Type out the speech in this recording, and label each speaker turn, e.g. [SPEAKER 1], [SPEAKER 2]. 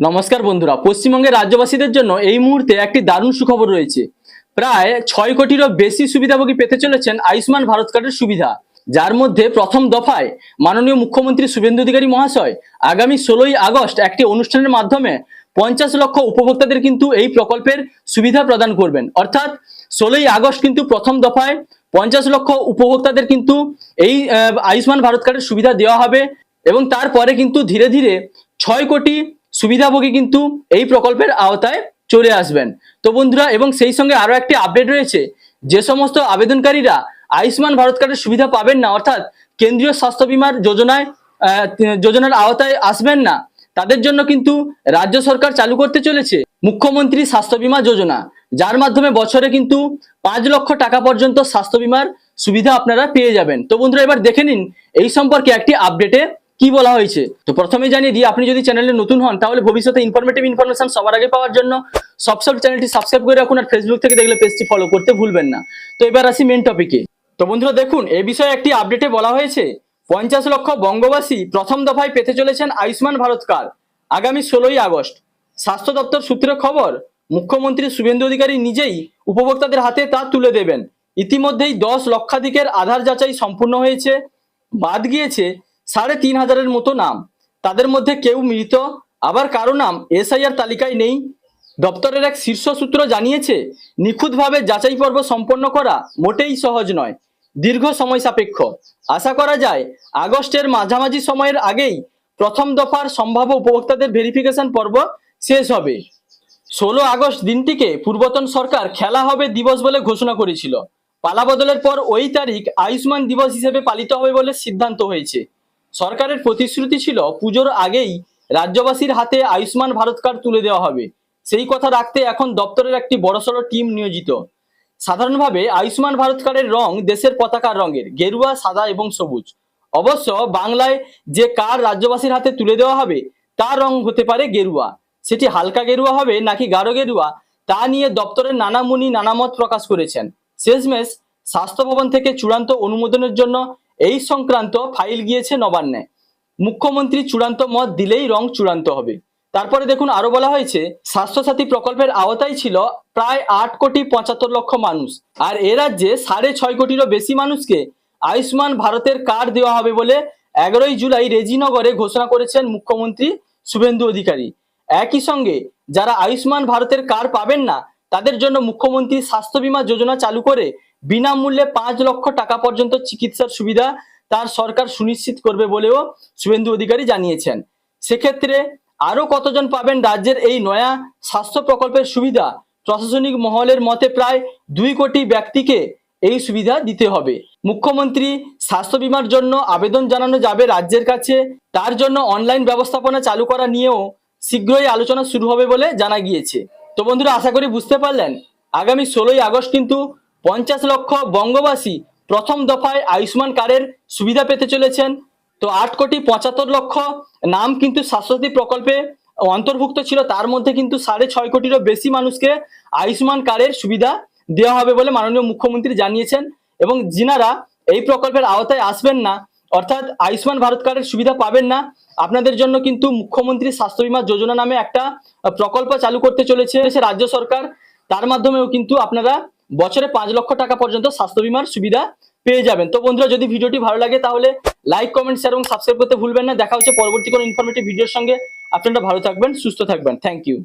[SPEAKER 1] নমস্কার বন্ধুরা, পশ্চিমবঙ্গের রাজ্যবাসীদের জন্য এই মুহূর্তে একটি দারুণ সুখবর রয়েছে। প্রায় 6 কোটিরও বেশি সুবিধাভোগী পেতে চলেছেন আয়ুষ্মান ভারত কার্ডের সুবিধা, যার মধ্যে প্রথম দফায় মাননীয় মুখ্যমন্ত্রী শুভেন্দু অধিকারী মহাশয় আগামী 16ই আগস্ট একটি অনুষ্ঠানের মাধ্যমে 50 লক্ষ উপভোক্তাদের কিন্তু এই প্রকল্পের সুবিধা প্রদান করবেন। অর্থাৎ 16ই আগস্ট কিন্তু প্রথম দফায় 50 লক্ষ উপভোক্তাদের কিন্তু এই আয়ুষ্মান ভারত কার্ডের সুবিধা দেওয়া হবে এবং তারপরে কিন্তু ধীরে ধীরে 6 কোটি সুবিধাভোগী কিন্তু এই প্রকল্পের আওতায় চলে আসবেন। তো বন্ধুরা, এবং সেই সঙ্গে আরো একটি আপডেট রয়েছে, যে সমস্ত আবেদনকারীরা আয়ুষ্মান ভারত কার্ডের সুবিধা পাবেন না, অর্থাৎ কেন্দ্রীয় স্বাস্থ্য বীমার যোজনার আওতায় আসবেন না, তাদের জন্য কিন্তু রাজ্য সরকার চালু করতে চলেছে মুখ্যমন্ত্রী স্বাস্থ্য বীমা যোজনা, যার মাধ্যমে বছরে কিন্তু 5 লক্ষ টাকা পর্যন্ত স্বাস্থ্য বীমার সুবিধা আপনারা পেয়ে যাবেন। তো বন্ধুরা, এবার দেখে নিন এই সম্পর্কে একটি আপডেটে কি বলা হয়েছে। তো প্রথমে জানিয়ে দিই, আপনি যদি চ্যানেলে নতুন হন তাহলে ভবিষ্যতে ইনফরমেটিভ ইনফরমেশন সবার আগে পাওয়ার জন্য সবসময় চ্যানেলটি সাবস্ক্রাইব করে রাখুন আর ফেসবুক থেকে দেখলে পেজটি ফলো করতে ভুলবেন না। তো এবার আসি মেন টপিকে। তো বন্ধুরা দেখুন, এই বিষয়ে একটি আপডেটে বলা হয়েছে 50 লক্ষ বঙ্গবাসী প্রথম দফায় পেতে চলেছেন আয়ুষ্মান ভারত কার্ড আগামী 16ই আগস্ট। স্বাস্থ্য দপ্তর সূত্রে খবর, মুখ্যমন্ত্রী শুভেন্দু অধিকারী নিজেই উপভোক্তাদের হাতে তা তুলে দেবেন। ইতিমধ্যেই 10 লক্ষাধিকের আধার যাচাই সম্পূর্ণ হয়েছে। বাদ গিয়েছে 3,500-এর মতো নাম। তাদের মধ্যে কেউ মৃত, আবার কারো নাম এসআইআর তালিকায় নেই। দপ্তরের এক শীর্ষ সূত্র জানিয়েছে, নিখুঁতভাবে যাচাই পর্ব সম্পন্ন করা মোটেই সহজ নয়, দীর্ঘ সময় সাপেক্ষ। আশা করা যায় আগস্টের মাঝামাঝি সময়ের আগেই প্রথম দফার সম্ভাব্য উপভোক্তাদের ভেরিফিকেশন পর্ব শেষ হবে। 16 আগস্ট দিনটিকে পূর্বতন সরকার খেলা হবে দিবস বলে ঘোষণা করেছিল। পালাবদলের পর ওই তারিখ আয়ুষ্মান দিবস হিসেবে পালিত হবে বলে সিদ্ধান্ত হয়েছে। সরকারের প্রতিশ্রুতি ছিল পুজোর আগেই রাজ্যবাসীর হাতে আয়ুষ্মান ভারত কার্ড তুলে দেওয়া হবে। সেই কথা রাখতে এখন দপ্তরের একটি বড়সড় টিম নিয়োজিত। সাধারণভাবে আয়ুষ্মান ভারত কার্ডের রং দেশের পতাকার রঙের, গেরুয়া, সাদা এবং সবুজ। অবশ্য বাংলায় যে কার্ড রাজ্যবাসীর হাতে তুলে দেওয়া হবে তার রং হতে পারে গেরুয়া। সেটি হালকা গেরুয়া হবে নাকি গাঢ় গেরুয়া তা নিয়ে দপ্তরের নানা মুনি নানা মত প্রকাশ করেছেন। শেষমেশ স্বাস্থ্য ভবন থেকে চূড়ান্ত অনুমোদনের জন্য এই সংক্রান্ত ফাইল গিয়েছে নবান্নে। মুখ্যমন্ত্রী চূড়ান্ত মত দিলেই রং চূড়ান্ত হবে। তারপরে দেখুন, আরো বলা হয়েছে, স্বাস্থ্যসাথী প্রকল্পের আওতায় ছিল প্রায় 8,75,00,000 মানুষ, আর এ রাজ্যে 6.5 কোটিরও বেশি মানুষকে আয়ুষ্মান ভারতের কার্ড দেওয়া হবে বলে 11ই জুলাই রেজিনগরে ঘোষণা করেছেন মুখ্যমন্ত্রী শুভেন্দু অধিকারী। একই সঙ্গে যারা আয়ুষ্মান ভারতের কার্ড পাবেন না তাদের জন্য মুখ্যমন্ত্রী স্বাস্থ্য বীমা যোজনা চালু করে বিনামূল্যে 5 লক্ষ টাকা পর্যন্ত চিকিৎসার সুবিধা তার সরকার সুনিশ্চিত করবে বলেও শুভেন্দু অধিকারী জানিয়েছেন। সেক্ষেত্রে আরো কতজন পাবেন রাজ্যের এই নয়া স্বাস্থ্য প্রকল্পের সুবিধা? প্রশাসনিক মহলের মতে প্রায় 2 কোটি ব্যক্তিকে এই সুবিধা দিতে হবে। মুখ্যমন্ত্রী স্বাস্থ্য বীমার জন্য আবেদন জানানো যাবে রাজ্যের কাছে। তার জন্য অনলাইন ব্যবস্থাপনা চালু করা নিয়েও শীঘ্রই আলোচনা শুরু হবে বলে জানা গিয়েছে। তো বন্ধুরা, আশা করি বুঝতে পারলেন, আগামী 16ই আগস্ট কিন্তু 50 লক্ষ বঙ্গবাসী প্রথম দফায় আয়ুষ্মান কার্ডের সুবিধা পেতে চলেছেন। তো 8,75,00,000 নাম কিন্তু স্বাস্থ্যসাথী প্রকল্পে অন্তর্ভুক্ত ছিল, তার মধ্যে কিন্তু 6.5 কোটিরও বেশি মানুষকে আয়ুষ্মান কার্ডের সুবিধা দেওয়া হবে বলে মাননীয় মুখ্যমন্ত্রী জানিয়েছেন। এবং যিনারা এই প্রকল্পের আওতায় আসবেন না, অর্থাৎ আয়ুষ্মান ভারত কার্ডের সুবিধা পাবেন না, আপনাদের জন্য কিন্তু মুখ্যমন্ত্রী স্বাস্থ্য বীমা যোজনা নামে একটা প্রকল্প চালু করতে চলেছে রাজ্য সরকার। তার মাধ্যমেও কিন্তু আপনারা বছরে 5 লক্ষ টাকা পর্যন্ত স্বাস্থ্য বীমার সুবিধা পেয়ে যাবেন। তো বন্ধুরা, যদি ভিডিওটি ভালো লাগে তাহলে লাইক, কমেন্ট, শেয়ার এবং সাবস্ক্রাইব করতে ভুলবেন না। দেখা হচ্ছে পরবর্তী কোনো ইনফরমেটিভ ভিডিওর সঙ্গে। আপনারা ভালো থাকবেন, সুস্থ থাকবেন। Thank you.